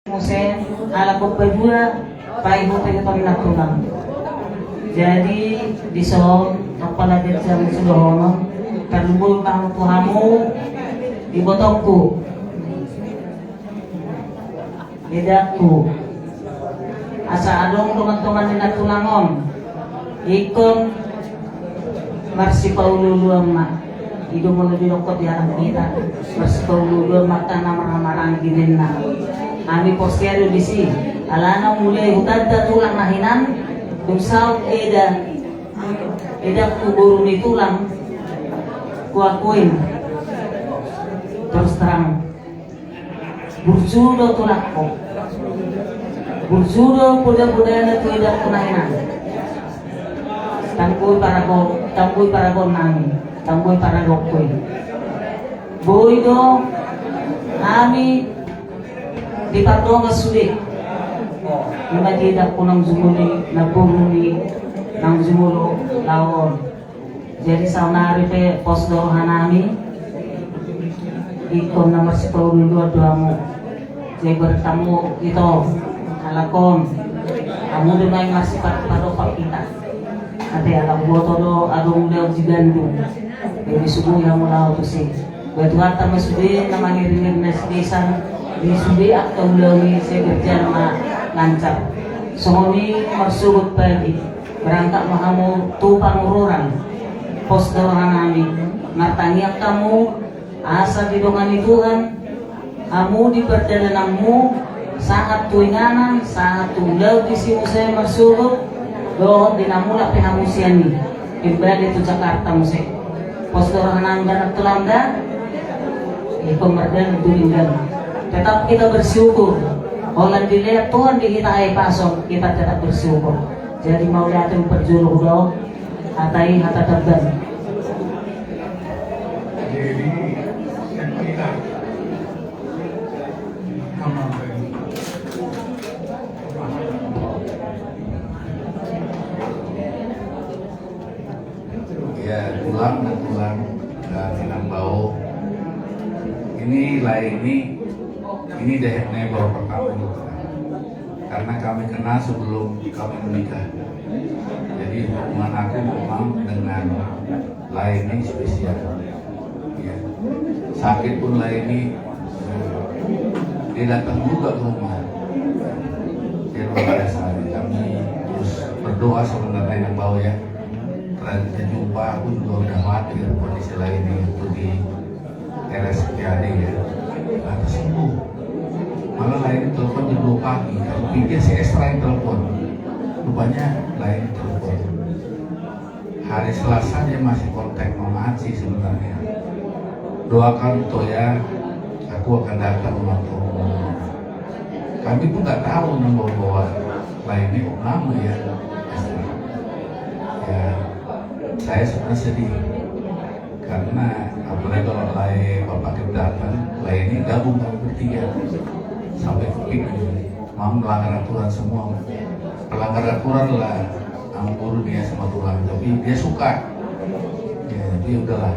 Musen ala ko pagula paiho tayo natulang. Jadi di son apala din sa musulono kalubol kang tuhamu di botokku. Lidakku. Asa adong teman-teman di natulangon. Ikon Marsi Paululu amma. Ido mo lebih lokot di alam kita. Marsi Paululu mata nama-nama ginin na. Kami posterior di sini. Alana mulai hutan tulang nahinan, dumsau eda kubur ni tulang, kuakuin terus terang. Burjudo tulakko, burjudo budak-budak na tidak nahinan. Tangkuy paragon nami, tangkuy paragokkoy. Boydo kami di Pardonga sulit. Lima tidak ko ng zumuli, nagburuni ng zumulo lawon. Jadi sa unari pe posdorohan namin, ikon na marsipawin dua mo. Jadi bertemu ito, halakon. Amo din may marsipat padopak kita. Ate alam boto do adong daw jigando. Jadi subuh yang mula to si. Betuata masubin na mangiringin na sisan di subi atau ulangi saya kerja nama lancar. Sohoni marsubut pagi berangkat mahamu tupang ururan pos dorongan kami ngatangi kamu asa didongani Tuhan kamu di perjalananmu sangat tuinganan sangat tunggal di sini saya marsubut dohon dinamula pehamusiani kembali itu Jakarta musik pos dorongan dan tulangga pemerintah duringan. Tetap kita bersyukur. Kalau dilihat Tuhan di kita ay pasok, kita tetap bersyukur. Jadi mau lihatin perjuluh doh, hatai hata terban. Jadi yang kita ya tulang dan inang bau ini ini deheknya baru pertama karena kami kenal sebelum kami menikah. Jadi hubungan aku memang dengan Laini spesial. Ya. Sakit pun Laini dia datang juga ke rumah. Dia luar biasa. Kami terus berdoa sebenarnya yang bau ya. Terakhir kita jumpa aku juga udah khawatir kondisi Laini itu di RSPAD ya. Ada sembuh. Malah Lain telepon jam 2 pagi. Kalau pikir si Esra yang telepon, rupanya Lain telepon. Hari Selasa dia masih kontak Mama Aci sebenarnya. Doakan tuh ya, aku akan datang waktu. Kami pun nggak tahu bahwa Lain ini nama ya. Ya, saya sebenarnya sedih karena apalagi kalau Lain Bapak kita datang, Lain ini gabung kami bertiga. Sampai kepik mau melanggar aturan semua. Pelanggar aturan lah ampun dia sama Tuhan, tapi dia suka ya, tapi udahlah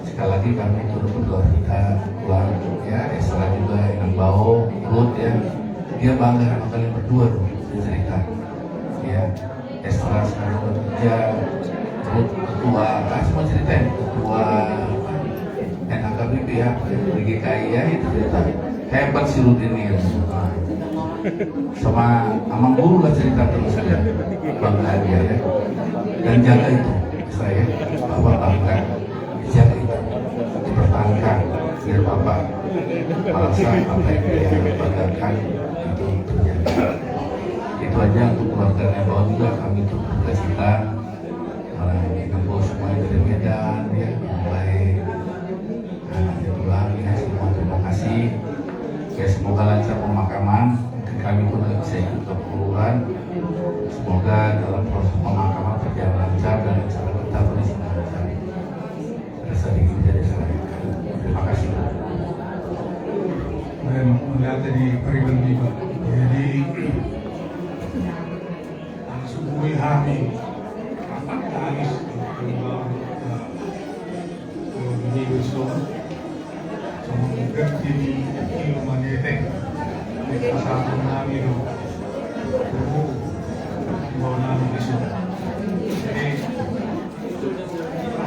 sekali lagi kami turut berdoa kita Tuhan ya. Esra juga yang bau Ruth ya, dia bangga sama kalian berdua tuh cerita ya. Esra sekarang bekerja, Ruth ketua semua cerita ketua NHKBP ya di GKI ya, itu cerita hebat si Ruth ini ya. Sama Amang Guru lah cerita terus ya, bangga dia ya, dan jaga itu saya Bapak bangga jaga itu dipertahankan biar Bapak merasa apa yang dia banggakan itu terjaga. Itu aja untuk keluarga yang bawa juga kami itu bercita yang bawa semuanya dari Medan ya, mulai anaknya pulang ya, semua terima kasih ya, semoga lancar pemakaman. Kami pun bisa ikut ke kelurahan. Semoga dalam proses pemakaman berjalan lancar dan acara kita pun bisa lancar. Sedikit jadi saya. Terima kasih. saya melihat dari pribadi Pak. Jadi subuhi kami rapat tangis ini besok semoga di ilmu kasama namin o bawa namin iso. Jadi,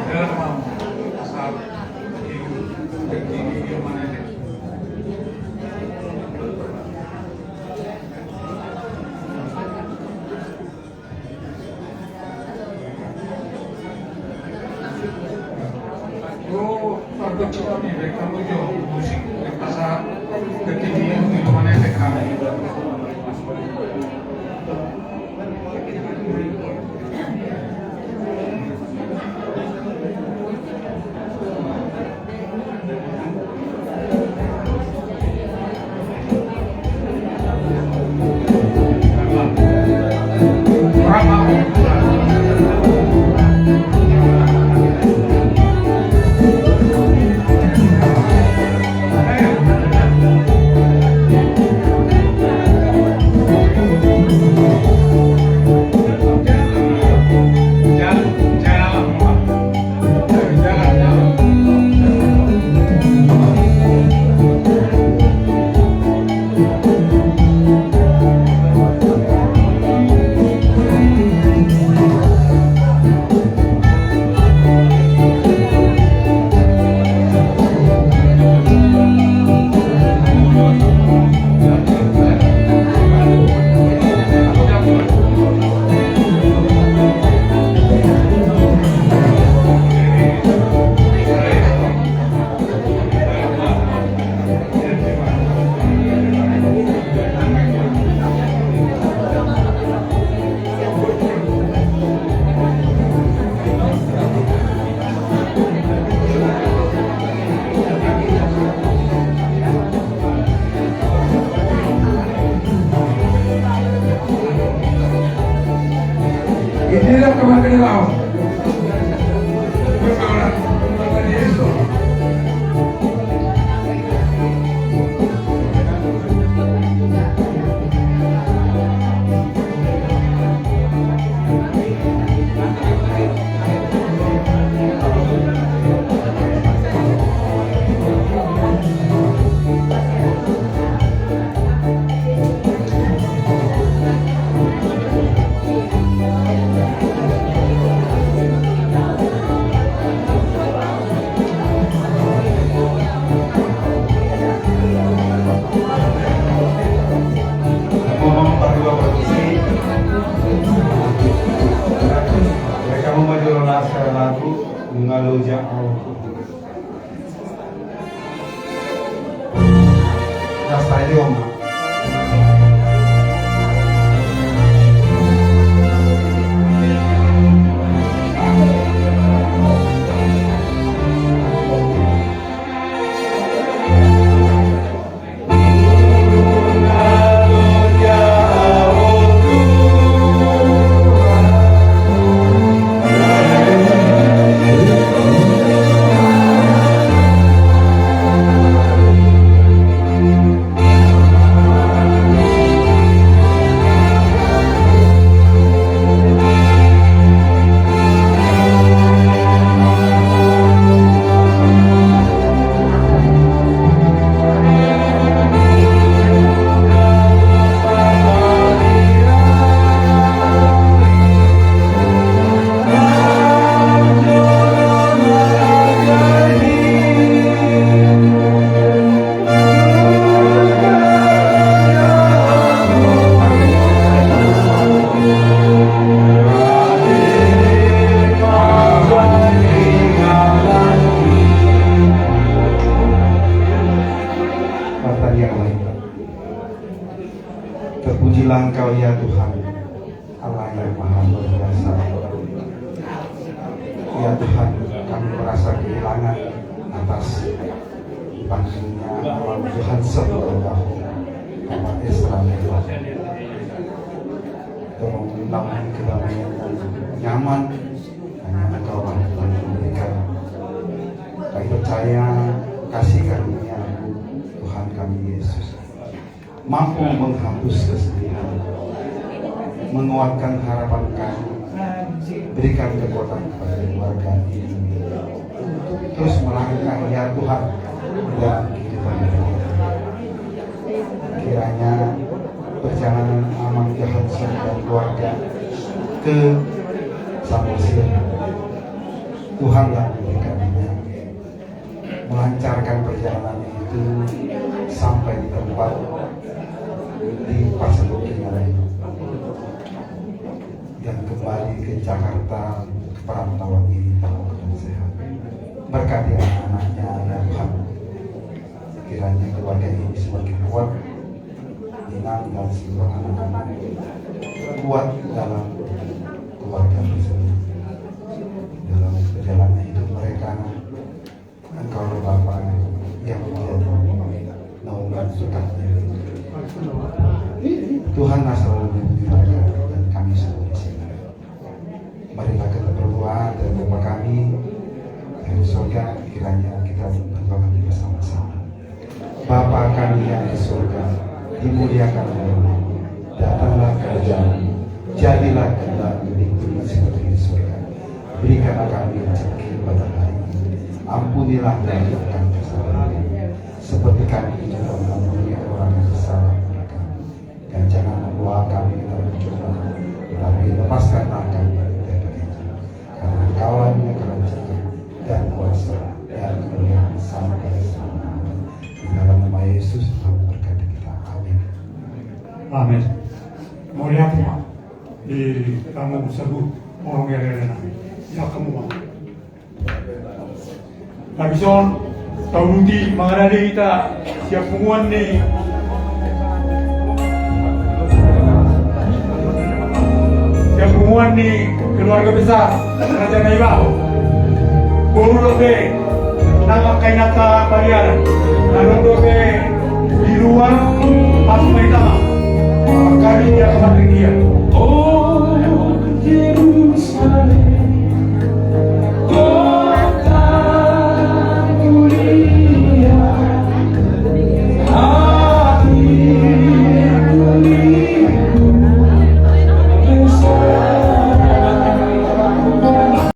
dalam mau saat ini mana ini? Oh, pagod kami, kamu jo musik, pasal ketinggian di mana ini kami. Inilah kematian laut. Berkaulah dengan Yesus. Mereka memaju naskah lagu mengaluja naskah idioma. Terpujilah Engkau ya Tuhan, Allah yang Maha Berkuasa. Ya Tuhan, kami merasa kehilangan atas panggilnya Allah Tuhan sebelumnya umat Israel. Tolong undang kedamaian dan nyaman, hanya Engkau yang memberikan. Kami percaya kasih karunia Tuhan kami Yesus mampu menghapus kesedihan, menguatkan harapan kami, berikan kekuatan kepada keluarga ini untuk terus melangkah ya Tuhan dalam kehidupan ini. kiranya perjalanan Amang Johansson dan keluarga ke Samosir, Tuhanlah memberikannya, melancarkan perjalanan itu sampai di tempat di Pasebukinan dan kembali ke Jakarta perantauan ini dalam keadaan sehat. Berkati anak-anaknya ya Tuhan, kiranya keluarga ini semakin kuat, Inang dan seluruh anak-anak kuat dalam keluarga tersebut, dalam perjalanan hidup mereka. Engkau Bapa yang menjadi naungan sukanya. Tuhanlah selalu menyertai mereka dan kami semua di sini. Marilah kita berdoa dan Bapa kami dari surga, kiranya kita berdoa bersama-sama. Bapa kami yang di surga, dimuliakan namamu, datanglah kerajaan-Mu, jadilah kehendak-Mu di bumi seperti di surga. Berikanlah kami rezeki pada hari ini, ampunilah kami kesalahan seperti kami juga mengampuni orang yang bersalah kepada kami, dan jangan membawa kami ke dalam pencobaan, tetapi lepaskanlah kami dari itu, karena Engkau-nya kerajaan dan kuasa dan kemuliaan sampai selama-lamanya. Di dalam nama Yesus Tuhan berkati kita. Amin. Amin. Mulia Tuhan di kamu sebut orang yang ada ya kamu mau. Labison tahun ini mengenai kita siap penguan ni keluarga besar Kerajaan Naibau. Buru lobe nama kainata pariaran, lalu lobe di luar